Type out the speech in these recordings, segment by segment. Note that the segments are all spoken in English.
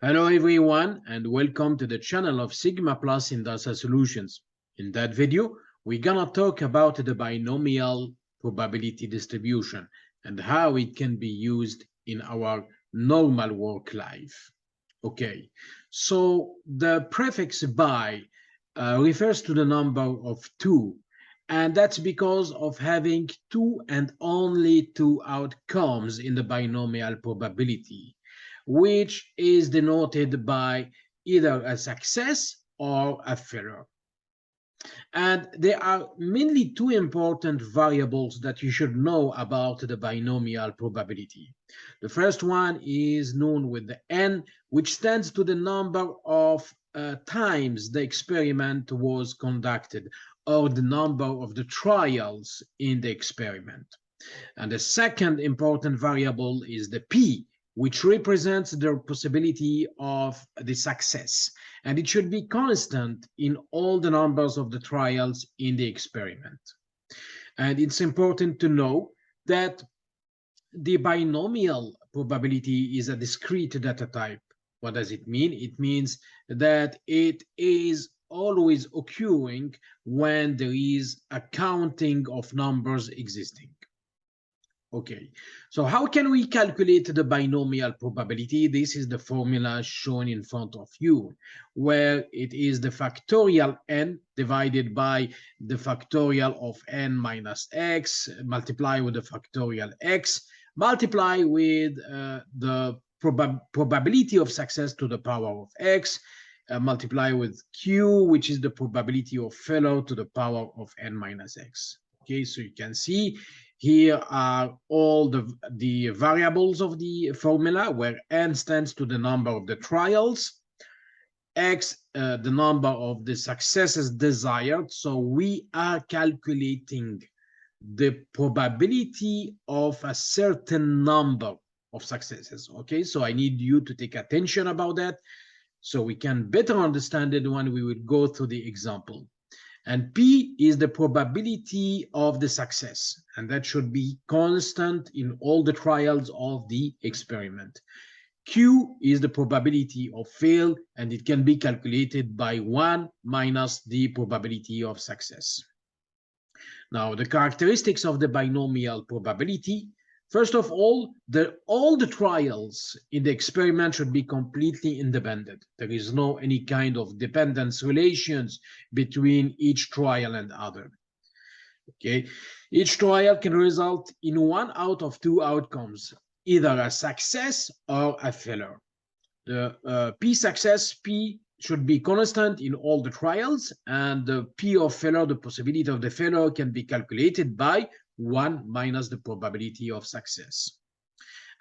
Hello everyone and welcome to the channel of Sigma Plus in Data Solutions. In that video, we're gonna talk about the binomial probability distribution and how it can be used in our normal work life. Okay, so the prefix bi refers to the number of 2, and that's because of having 2 and only 2 outcomes in the binomial probability, which is denoted by either a success or a failure. And there are mainly two important variables that you should know about the binomial probability. The first one is known with the n, which stands to the number of times the experiment was conducted, or the number of the trials in the experiment. And the second important variable is the p, which represents the possibility of the success. And it should be constant in all the numbers of the trials in the experiment. And it's important to know that the binomial probability is a discrete data type. What does it mean? It means that it is always occurring when there is a counting of numbers existing. Okay, so how can we calculate the binomial probability? This is the formula shown in front of you, where it is the factorial n divided by the factorial of n minus x, multiply with the factorial x, multiply with the probability of success to the power of x, multiply with q, which is the probability of failure to the power of n minus x. Okay, so you can see here are all the variables of the formula, where n stands to the number of the trials, x the number of the successes desired. So we are calculating the probability of a certain number of successes. Okay, so I need you to take attention about that so we can better understand it when we will go through the example. And p is the probability of the success, and that should be constant in all the trials of the experiment. Q is the probability of fail, and it can be calculated by 1 minus the probability of success. Now, the characteristics of the binomial probability. First of all the trials in the experiment should be completely independent. There is no any kind of dependence relations between each trial and other. Okay, each trial can result in 1 out of 2 outcomes, either a success or a failure. The p success, p should be constant in all the trials, and the p of failure, the possibility of the failure, can be calculated by 1 minus the probability of success.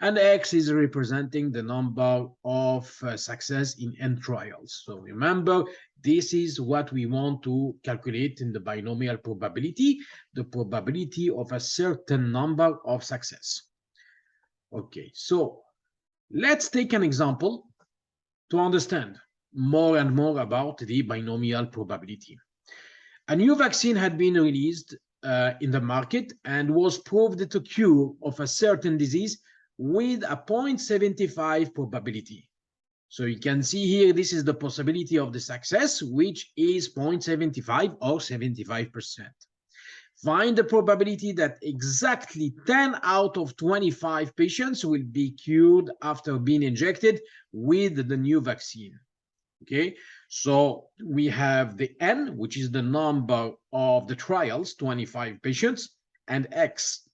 And x is representing the number of success in n trials. So remember, this is what we want to calculate in the binomial probability, the probability of a certain number of success. Okay, so let's take an example to understand more and more about the binomial probability. A new vaccine had been released in the market and was proved to cure of a certain disease with a 0.75 probability. So you can see here, this is the possibility of the success, which is 0.75 or 75%. Find the probability that exactly 10 out of 25 patients will be cured after being injected with the new vaccine. Okay, so we have the n, which is the number of the trials, 25 patients, and x.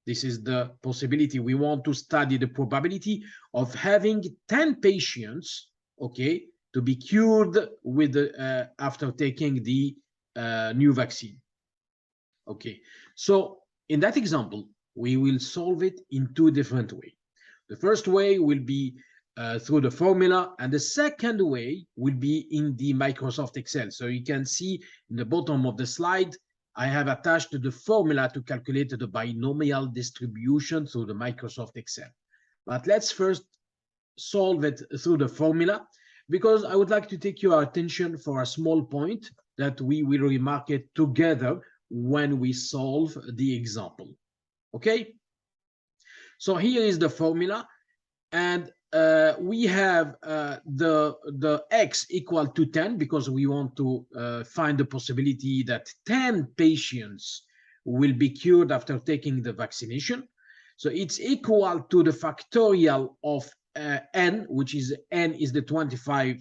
This is the possibility. We want to study the probability of having 10 patients, okay, to be cured with the, after taking the new vaccine. Okay, so in that example, we will solve it in two different ways. The first way will be through the formula, and the second way will be in the Microsoft Excel. So you can see in the bottom of the slide, I have attached the formula to calculate the binomial distribution through the Microsoft Excel. But let's first solve it through the formula, because I would like to take your attention for a small point that we will remark it together when we solve the example. Okay, so here is the formula, and we have the x equal to 10 because we want to find the possibility that 10 patients will be cured after taking the vaccination. So it's equal to the factorial of n, which is n is the 25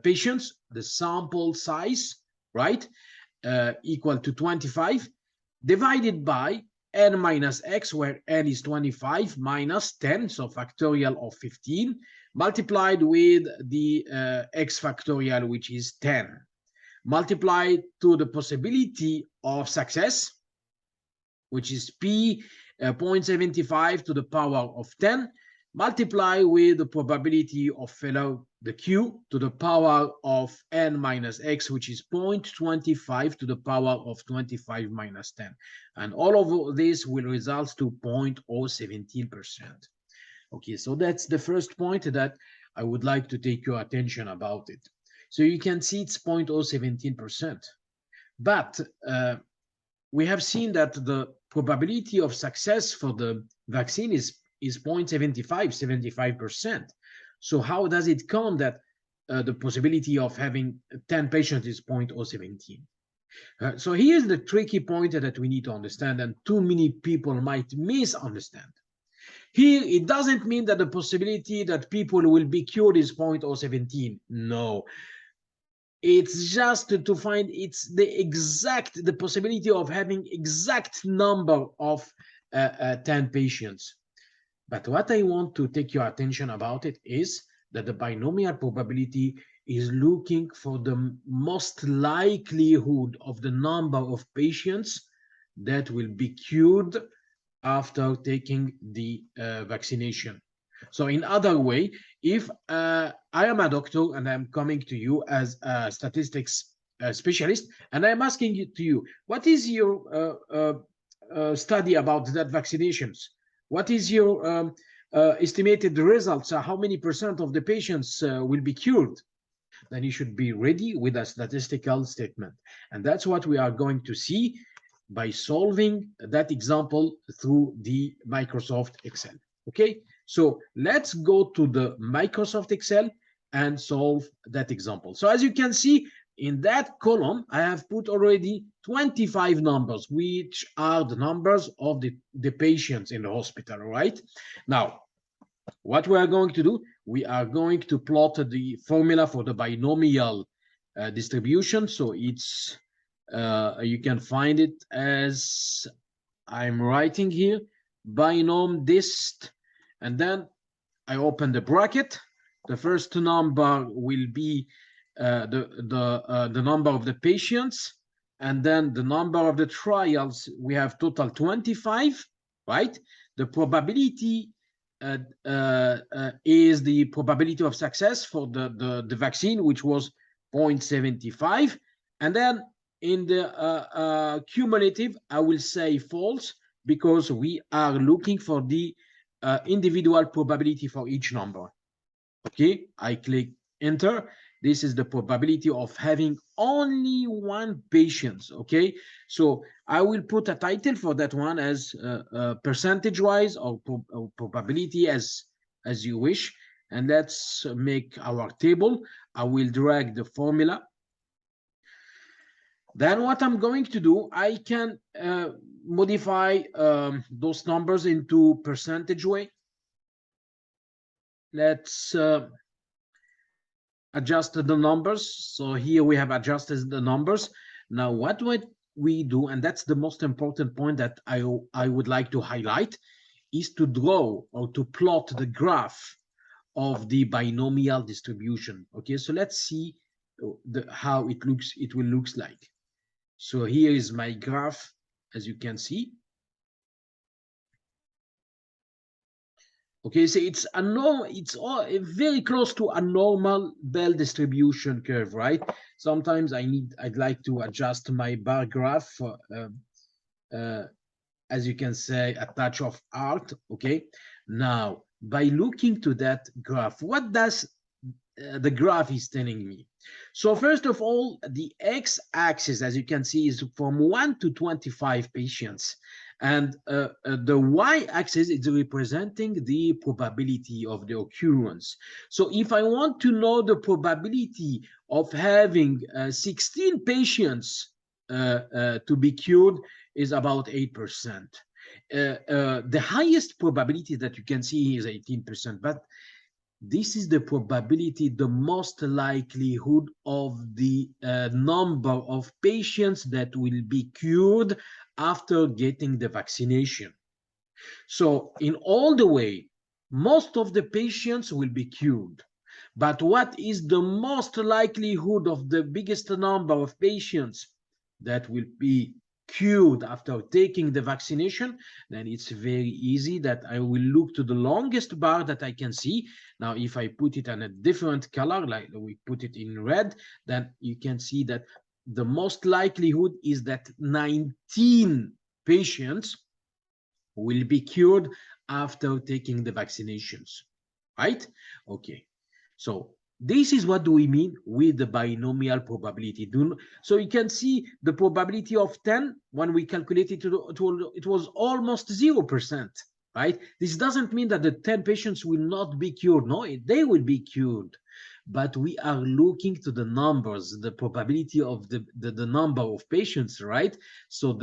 patients, the sample size, right? Equal to 25, divided by n minus x, where n is 25 minus 10, so factorial of 15, multiplied with the x factorial, which is 10, multiplied to the possibility of success, which is p 0.75 to the power of 10, multiply with the probability of failure, the q, to the power of n minus x, which is 0.25 to the power of 25 minus 10. And all of this will result to 0.017%. Okay, so that's the first point that I would like to take your attention about it. So you can see it's 0.017%. But we have seen that the probability of success for the vaccine is 75%. So how does it come that the possibility of having 10 patients is 0.017? So here's the tricky point that we need to understand, and too many people might misunderstand. Here, it doesn't mean that the possibility that people will be cured is 0.017. No. It's just to find it's the possibility of having exact number of 10 patients. But what I want to take your attention about it is that the binomial probability is looking for the most likelihood of the number of patients that will be cured after taking the vaccination. So in other way, if I am a doctor and I'm coming to you as a statistics specialist, and I'm asking you, what is your study about that vaccinations? What is your estimated results? How many percent of the patients will be cured? Then you should be ready with a statistical statement. And that's what we are going to see by solving that example through the Microsoft Excel. Okay, so let's go to the Microsoft Excel and solve that example. So as you can see, in that column, I have put already 25 numbers, which are the numbers of the patients in the hospital, right? Now, what we are going to do, we are going to plot the formula for the binomial distribution. So it's, you can find it as I'm writing here, binom dist, and then I open the bracket. The first number will be the number of the patients, and then the number of the trials. We have total 25, right? The probability is the probability of success for the vaccine, which was 0.75, and then in the cumulative, I will say false, because we are looking for the individual probability for each number. Okay, I click enter. This is the probability of having only one patient. Okay, so I will put a title for that one as percentage wise or probability as you wish. And let's make our table. I will drag the formula. Then what I'm going to do, I can modify those numbers into percentage way. Let's adjust the numbers. So here we have adjusted the numbers. Now what we do, and that's the most important point that I would like to highlight, is to draw or to plot the graph of the binomial distribution. Okay, so let's see how it looks. It will look like. So here is my graph, as you can see. Okay, so it's very close to a normal Bell distribution curve, right? Sometimes I'd like to adjust my bar graph for, as you can say, a touch of art. Okay, now by looking to that graph, what does the graph is telling me? So first of all, the x-axis, as you can see, is from 1 to 25 patients, And the y-axis is representing the probability of the occurrence. So if I want to know the probability of having 16 patients to be cured is about 8%. The highest probability that you can see is 18%, but this is the probability, the most likelihood of the number of patients that will be cured after getting the vaccination. So in all the way, most of the patients will be cured. But what is the most likelihood of the biggest number of patients that will be cured after taking the vaccination? Then it's very easy that I will look to the longest bar that I can see. Now, if I put it in a different color, like we put it in red, then you can see that the most likelihood is that 19 patients will be cured after taking the vaccinations, right? Okay, so this is what do we mean with the binomial probability. So you can see the probability of 10, when we calculated it was almost 0%, right? This doesn't mean that the 10 patients will not be cured. No, they will be cured. But we are looking to the numbers, the probability of the number of patients, right? So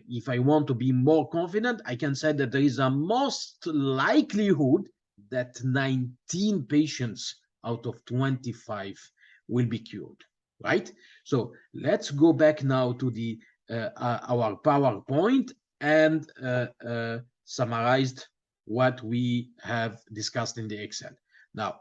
if I want to be more confident, I can say that there is a most likelihood that 19 patients out of 25 will be cured, right? So let's go back now to the our PowerPoint and summarized what we have discussed in the Excel. Now,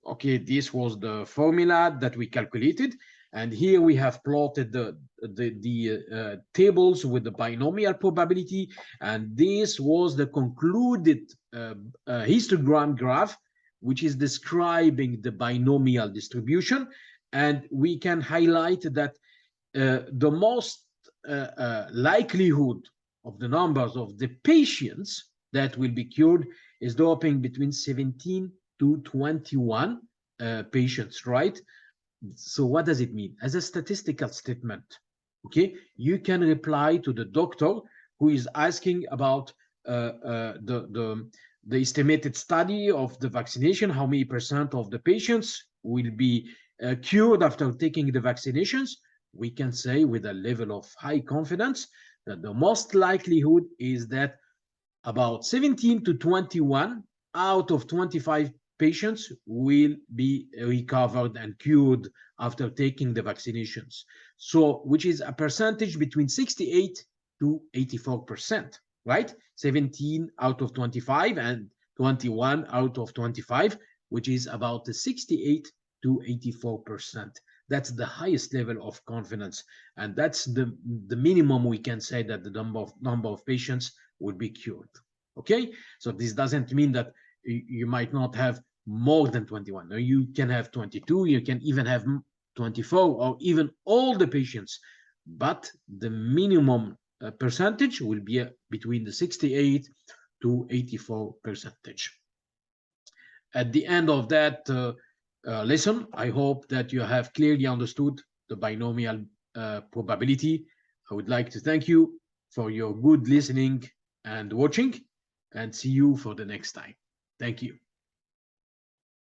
okay, this was the formula that we calculated, and here we have plotted the tables with the binomial probability, and this was the concluded histogram graph, which is describing the binomial distribution. And we can highlight that the most likelihood of the numbers of the patients that will be cured is dropping between 17 to 21 patients, right? So what does it mean? As a statistical statement, okay, you can reply to the doctor who is asking about the estimated study of the vaccination, how many percent of the patients will be cured after taking the vaccinations. We can say with a level of high confidence that the most likelihood is that about 17 to 21 out of 25 patients will be recovered and cured after taking the vaccinations. So, which is a percentage between 68 to 84%, right? 17 out of 25 and 21 out of 25, which is about 68 to 84%. That's the highest level of confidence, and that's the minimum we can say that the number of patients would be cured. Okay, so this doesn't mean that you might not have more than 21. No, you can have 22, you can even have 24, or even all the patients, but the minimum percentage will be between the 68 to 84 percentage. At the end of that lesson, I hope that you have clearly understood the binomial probability. I would like to thank you for your good listening and watching, and see you for the next time. Thank you.